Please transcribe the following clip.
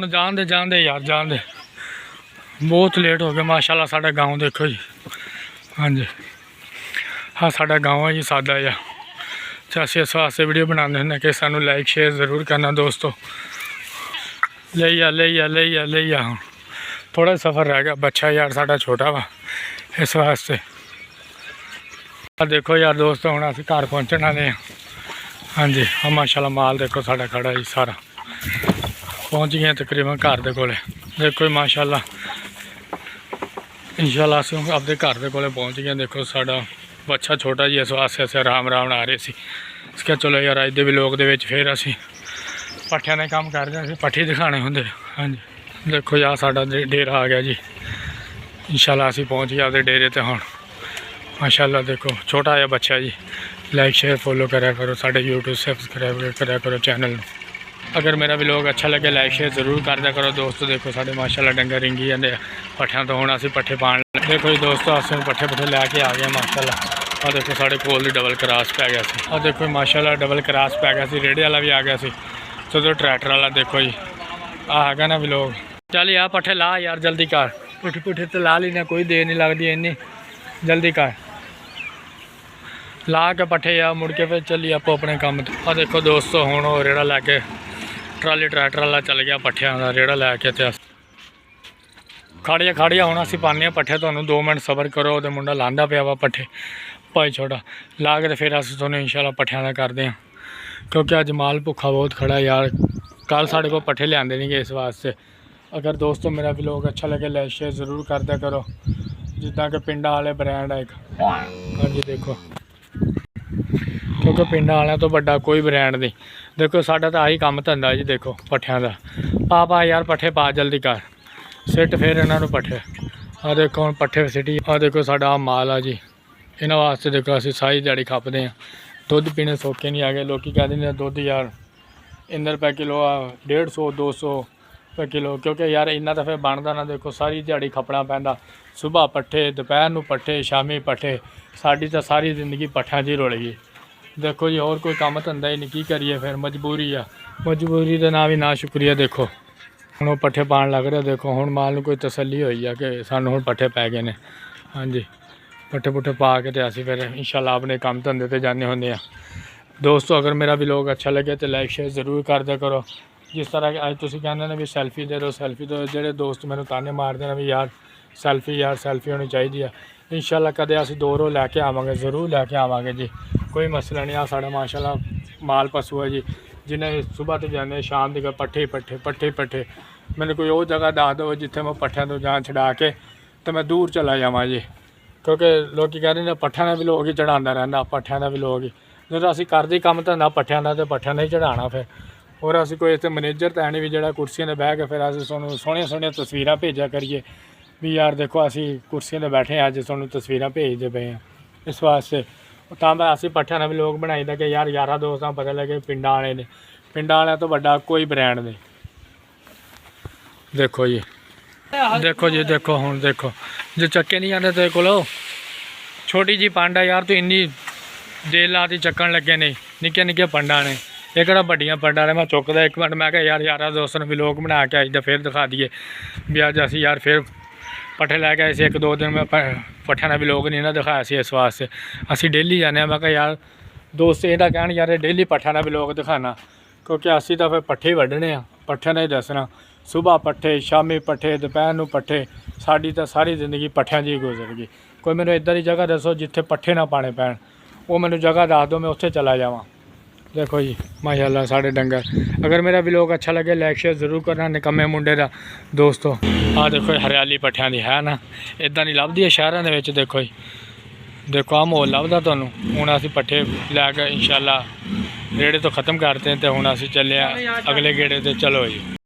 ਹੁਣ जान दे यार जान दे बहुत लेट हो गया। माशाल्लाह साडा गाँव देखो जी। हाँ जी हाँ साडा गाँव है जी सादा जा। असीं इस वास्ते वीडियो बनाते हैं कि सानू लाइक शेयर जरूर करना दोस्तों। ले आ हूँ थोड़ा सफ़र रह गया। बच्चा यार साडा छोटा वा इस वास्ते। देखो यार दोस्तों हुण असीं घर पहुँचण वाले हैं। हाँ जी हाँ माशाल्लाह माल देखो साडा खड़ा जी सारा पहुँच गए तकरीबन घर दे कोले। देखो माशाल्लाह इंशाल्लाह असीं अपने घर दे कोले पहुँच गए। देखो साडा बच्चा छोटा जी इस वास्ते असीं आराम आ रहे सी। इसके चलो यार अज दे व्लॉग दे विच फिर असीं पट्ठियां दे काम कर रहे पट्ठी दिखाने होंदे। हाँ जी देखो यार साडा डेरा आ गया जी। इंशाल्लाह असीं पहुँच गए अपने डेरे ते हुण माशाल्लाह। देखो छोटा जिहा बच्चा जी। लाइक शेयर फॉलो करा करो साडे यूट्यूब सब्सक्राइब करा करो चैनल। अगर मेरा व्लॉग अच्छा लगे लाइक शेयर जरूर कर दिया करो दोस्तों। देखो साडे माशाल्लाह डंगर रिंगी जाते पट्ठियां तो हुण असीं पट्ठे पाण। देखो जी दोस्तों असीं पट्ठे लैके आ गए माशाल्लाह। आ देखो साडे कोल दी डबल क्रॉस पै गया सी। आ देखो माशाल्लाह डबल क्रॉस पै गया सी। रेड़े वाला भी आ गया सी तो ट्रैक्टर वाला। देखो जी आ है ना व्लॉग। चल यार पट्ठे ला यार जल्दी कर। पुट्ठे तो ला लेना कोई देर नहीं लगती इन्नी जल्दी कर ला के पट्ठे यार मुड़ के फिर चलिए आपो अपने काम। आ देखो दोस्तों हुण वो रेड़ा लैके ट्राली ट्रैक्टर वाला चल गया पट्ठियां का रेड़ा लैके। तो खाड़िया हुण असीं पाने पट्ठे। तुहानूं 2 मिनट सबर करो। तो मुंडा लांदा पिया वा पट्ठे भाई छोटा ला के। तो फिर असीं तुहानूं इंशाल्लाह पट्ठियां का करदे हां क्योंकि अज माल भुखा बहुत खड़ा यार। कल साढ़े को पट्ठे लियाते नहीं गए इस वास्ते। अगर दोस्तों मेरा व्लॉग अच्छा लगे लाइक शेयर जरूर कर दिया करो। जिदा कि पिंडा वाले ब्रांड है एक। हाँ जी देखो क्योंकि पिंडा वाले तो बड़ा कोई ब्रांड नहीं। देखो साडा तो आही काम धंधा जी। देखो पट्ठियां का पा यार पट्ठे पा जल्दी कर सिट फिर इन्हों पट्ठे। आ देखो हम पट्ठे सिटी। आ देखो साडा माल आ जी। इन्हों वास्ते देखो असीं सारी दिहाड़ी खपदे हैं। दुध पीने सौखे नहीं आ गए। लोग कहते हैं दुध यार इंदर रुपये किलो आ 150 200 रुपये किलो क्योंकि यार इन्ना तो फिर बनता ना। देखो सारी दिहाड़ी खपना पैंदा। सुबह पट्ठे दोपहर नूं पट्ठे शामी पट्ठे। साडी तो सारी जिंदगी पट्ठियां 'च ही रुल गई। देखो जी और कोई काम धंधा ही नहीं की करिए फिर मजबूरी आ। मजबूरी का ना भी ना शुक्रिया। देखो हुण वो पट्ठे पाण लग रहे। देखो हुण माल नूं कोई तसल्ली होई आ कि सानूं हुण पट्ठे पै गए ने। हाँ जी पट्ठे पुट्ठे पा के तो असीं फिर इंशाल्लाह अपने काम धंधे ते जाने होंदे आ दोस्तों। अगर मेरा व्लॉग अच्छा लगे तो लाइक शेयर जरूर कर दिया करो। जिस तरह अज तुसीं कहंदे ने भी सैल्फी दे दो सैल्फी दो। जेह्ड़े दोस्त मैनूं ताने मारदे ने भी यार सैल्फी होनी चाहिए है। इंशाल्लाह कदे असीं 2 रोज़ लैके आवांगे जरूर लैके आवांगे जी। कोई मसला नहीं। आ साढ़ा माशाल्लाह माल पशु है जी। जिन्हें सुबह तो जाने शाम तक पट्ठे मैंने कोई और जगह दस दो जिथे मैं पट्ठियां तो जान छड़ा के तो मैं दूर चला जावां जी। क्योंकि लोग कह रहे हैं पट्ठियां का भी लोग ही चढ़ाता रहना पट्ठियां का भी लोग ही। जो असीं करदे काम धंधा पट्ठियां का तो पट्ठियां का ही चढ़ाना फिर। और असीं कोई इत्थे मैनेजर तो है नहीं भी जिहड़ा कुर्सियां ते बह के फिर असीं तुहानूं सोहणियां तस्वीरां भेजा करिए भी यार देखो असीं कुर्सियां ते बैठे अज तुहानूं तस्वीरां भेजदे पे हैं। इस वास्ते तां असीं पट्ठियां का भी लोग बनाई दा कि यार यारा दोस्तां पता लगे पिंडां वाले ने। पिंडां वालियां तो बड़ा कोई ब्रांड नहीं। देखो जी देखो हुण देखो जो चक्के नहीं आते तेरे कोलो छोटी जी पंड है यार। तू इन्नी देर लाती चक्कन लगे नहीं निक्के निक्के पंडा ने। ये किहड़ा बड़ियां पंडा ने। मैं चुकदा 1 मिनट मैं यार यारा दोस्तों भी लोग बना के अज फिर दिखा दिए भी अज असीं यार फिर पट्ठे लैके आए 1-2 दिन में पट्ठियां का भी लोग नहीं ना दिखाया सी। इस वास्ते असीं डेली जाने। मैं यार दोस्त इहदा कहण यार डेली पट्ठियां का भी लोग दिखाना क्योंकि असीं तो फिर पट्ठे वड्ढने आ पट्ठियां का ही दसना। सुबह पट्ठे शामी पट्ठे दोपहर नूं पट्ठे। साडी तो सारी जिंदगी पट्ठियां 'च ही गुजर गई। कोई मैनूं इदां दी जगह दसो जिथे पट्ठे ना पाने पैण वो मैनूं जगह दस दो मैं उत्थे चला जावां। देखो जी माशाल्लाह साढ़े डंगर। अगर मेरा व्लॉग अच्छा लगे लाइक शेयर जरूर करना। निकम्मे मुंडे दा दोस्तों आ देखो हरियाली पट्ठियां दी है ना इदां नहीं लभदी है शहरों दे विच। देखो जी देखो आ माहौल लभदा तुहानूं। हुण असीं पट्ठे लैके इंशाल्लाह रेड़े तो ख़त्म करते हैं तो हुण असीं चले अगले गेड़े ते। चलो जी।